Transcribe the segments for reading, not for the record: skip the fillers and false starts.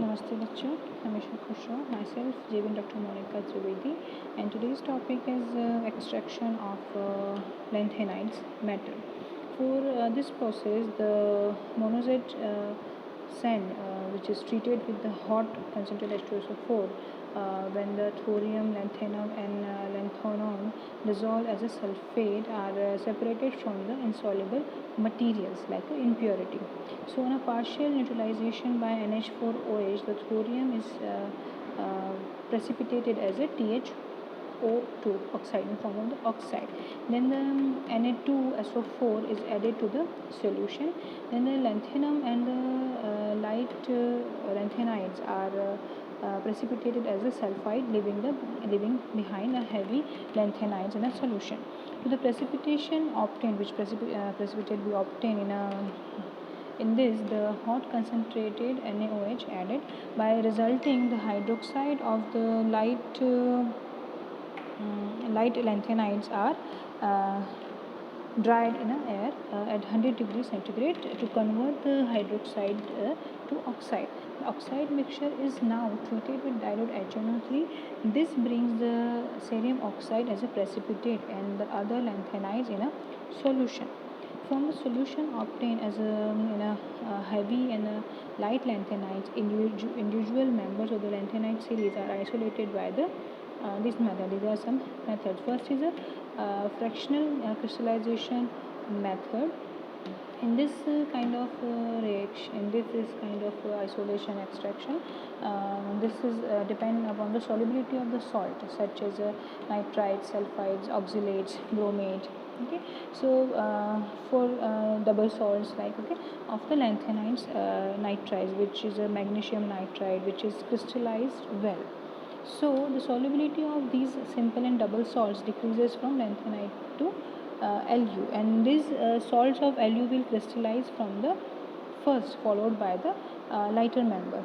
Namaste bachcho, Hamisha Khushro, myself Jevin Dr. Monica Trivedi, and today's topic is extraction of lanthanides matter. For this process, the monazite sand, which is treated with the hot concentrated H2SO4, when the thorium, lanthanum, and lanthanum dissolve as a sulfate are separated from the insoluble materials like impurity. So, on a partial neutralization by NH4OH, the thorium is precipitated as a THO2 oxide in form of the oxide. Then the Na2SO4 is added to the solution. Then the lanthanum and the light lanthanides are precipitated as a sulfide, leaving behind a heavy lanthanides in a solution. So the precipitation obtained, which precipitate we obtain in this, the hot concentrated NaOH added by resulting the hydroxide of the light lanthanides are dried in air at 100 degrees centigrade to convert the hydroxide to oxide. The oxide mixture is now treated with dilute HNO3. This brings the cerium oxide as a precipitate and the other lanthanides in a solution. From the solution obtained as a heavy and a light lanthanides, individual members of the lanthanide series are isolated by this method. These are some methods. First is a fractional crystallization method. In this kind of reaction, this is kind of isolation extraction. This is depend upon the solubility of the salt, such as nitrites, sulfides, oxalates, bromate. Okay, so for double salts like of the lanthanides, nitrites, which is a magnesium nitride, which is crystallized well. So the solubility of these simple and double salts decreases from lanthanide to Lu, and these salts of Lu will crystallize from the first, followed by the lighter member.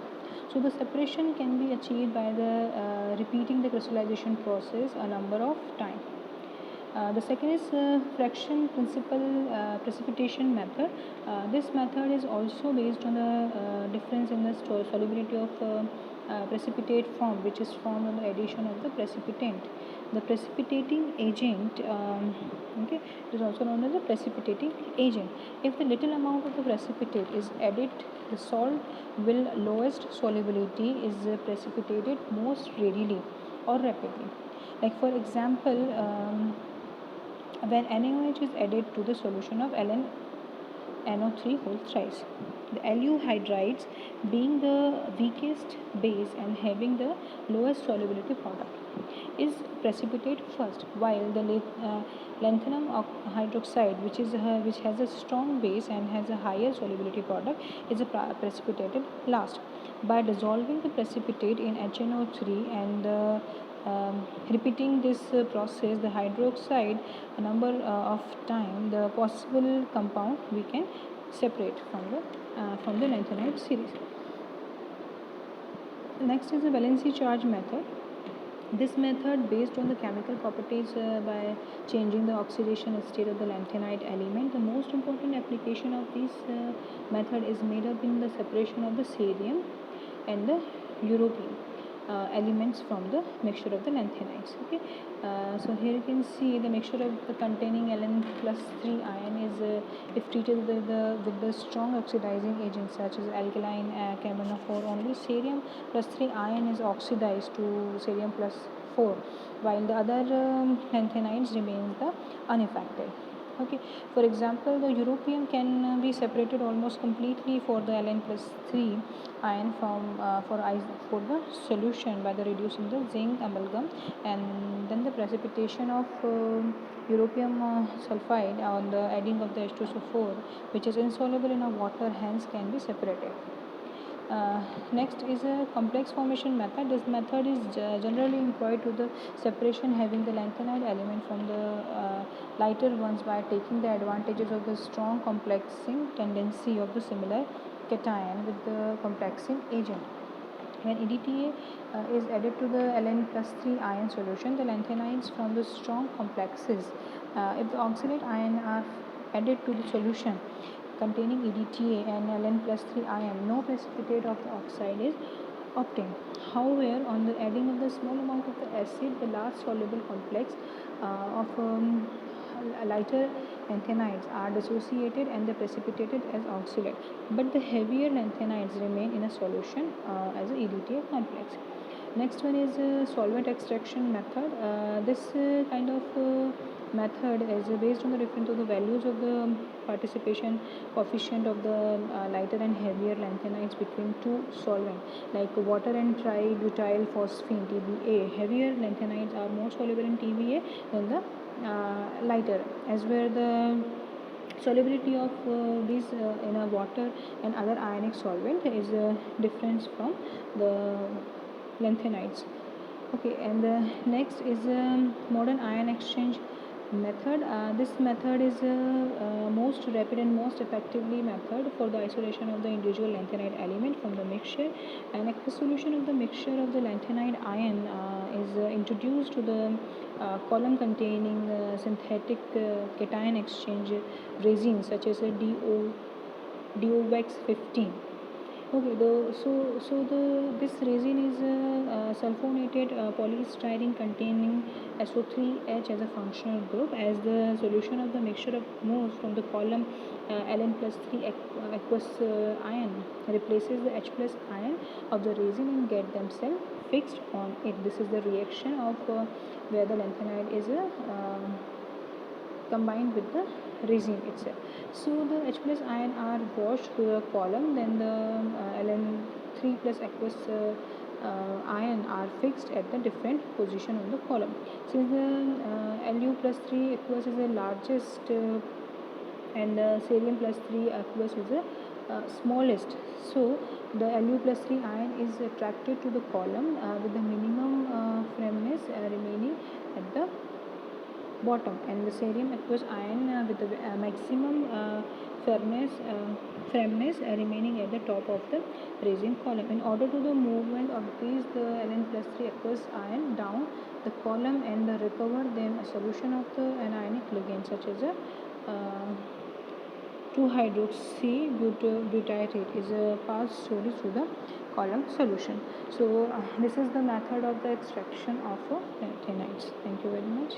So the separation can be achieved by the repeating the crystallization process a number of times. The second is fraction principal precipitation method. This method is also based on the difference in the solubility of precipitate form, which is formed on the addition of the precipitant. The precipitating agent, okay, it is also known as the precipitating agent. If the little amount of the precipitate is added, the salt will lowest solubility is precipitated most readily or rapidly. Like for example, when NaOH is added to the solution of LnNO3 whole thrice. The Lu hydrides being the weakest base and having the lowest solubility product is precipitate first, while the lanthanum hydroxide, which has a strong base and has a higher solubility product, is precipitated last. By dissolving the precipitate in HNO3 and repeating this process the hydroxide a number of time, the possible compound we can separate from the lanthanide series. Next is the valency charge method. This method based on the chemical properties by changing the oxidation state of the lanthanide element. The most important application of this method is made up in the separation of the cerium and the europium elements from the mixture of the lanthanides. Okay, so here you can see the mixture of the containing Ln+3 ion is if treated with the strong oxidizing agents such as alkaline carbenophore, only cerium plus 3 ion is oxidized to cerium plus 4, while the other lanthanides remains the unaffected. Okay, for example, the europium can be separated almost completely for the Ln+3 ion for the solution by the reducing the zinc amalgam, and then the precipitation of europium sulfide on the adding of the H2SO4, which is insoluble in a water, hence can be separated. Next is a complex formation method. This method is generally employed to the separation having the lanthanide element from the lighter ones by taking the advantages of the strong complexing tendency of the similar cation with the complexing agent. When EDTA is added to the Ln+3 ion solution, the lanthanides from the strong complexes, if the oxalate ion are added to the solution, containing EDTA and Ln plus 3 ion, no precipitate of the oxide is obtained. However, on the adding of the small amount of the acid, the large soluble complex of lighter lanthanides are dissociated and they precipitated as oxalate, but the heavier lanthanides remain in a solution as a EDTA complex. Next one is solvent extraction method. This kind of method is based on the difference of the values of the participation coefficient of the lighter and heavier lanthanides between two solvents like water and tributyl phosphine TBA. Heavier lanthanides are more soluble in TBA than the lighter, as where the solubility of these in a water and other ionic solvent is different from the lanthanides. Okay, and the next is modern ion exchange method. This method is most rapid and most effectively method for the isolation of the individual lanthanide element from the mixture. An aqueous solution of the mixture of the lanthanide ion is introduced to the column containing synthetic cation exchange resin such as a Diovex 15. Okay, this resin is sulfonated polystyrene containing SO3H as a functional group. As the solution of the mixture of moves from the column Ln plus 3 aqueous ion replaces the H plus ion of the resin and get themselves fixed on it. This is the reaction of where the lanthanide is combined with the resin itself. So the H plus ion are washed to the column, then the Ln3 plus aqueous ion are fixed at the different position on the column. Since the Lu plus 3 aqueous is the largest and the cerium plus 3 aqueous is the smallest, so the Lu plus 3 ion is attracted to the column with the minimum firmness remaining at the bottom, and the cerium aqueous ion with the maximum firmness remaining at the top of the resin column. In order to the movement of these the Ln plus 3 aqueous ion down the column and recover them, a solution of the anionic ligand such as a 2-hydroxy butyrate is passed slowly through the column solution. So this is the method of the extraction of lanthanides. Thank you very much.